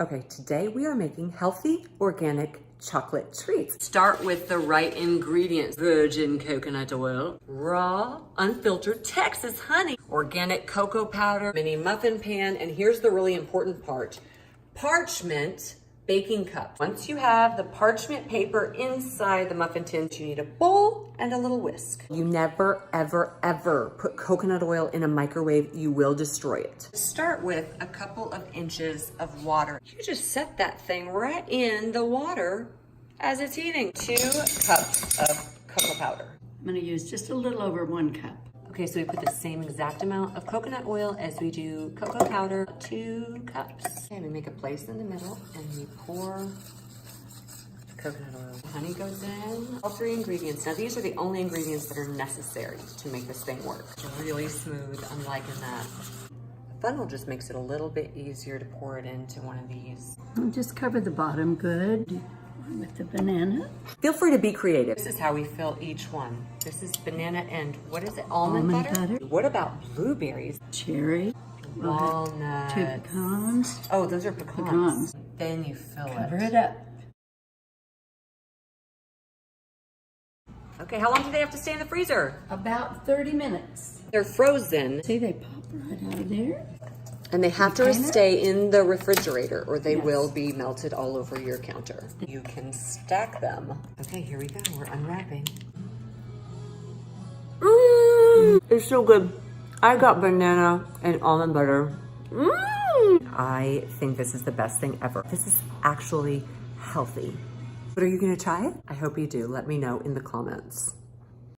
Okay, today we are making healthy, organic chocolate treats. Start with the right ingredients. Virgin coconut oil, raw, unfiltered Texas honey, organic cocoa powder, mini muffin pan, and here's the really important part, parchment baking cup. Once you have the parchment paper inside the muffin tin, you need a bowl and a little whisk. You never, ever, ever put coconut oil in a microwave. You will destroy it. Start with a couple of inches of water. You just set that thing right in the water as it's heating. 2 cups of cocoa powder. I'm gonna use just a little over 1 cup. Okay, so we put the same exact amount of coconut oil as we do cocoa powder, 2 cups. And we make a place in the middle and we pour the coconut oil. Honey goes in, all 3 ingredients. Now these are the only ingredients that are necessary to make this thing work. It's really smooth, I'm liking that. The funnel just makes it a little bit easier to pour it into one of these. I'll just cover the bottom good with the banana. Feel free to be creative. This is how we fill each one. This is banana and what is it? Almond butter? What about blueberries? Cherry. Walnuts. 2 pecans. Oh, those are pecans. Then you fill Cover it up. Okay, how long do they have to stay in the freezer? About 30 minutes. They're frozen. See, they pop right out of there. And they have to stay in the refrigerator or they will be melted all over your counter. You can stack them. Okay, here we go. We're unwrapping. It's so good. I got banana and almond butter. I think this is the best thing ever. This is actually healthy. But are you gonna try it? I hope you do. Let me know in the comments.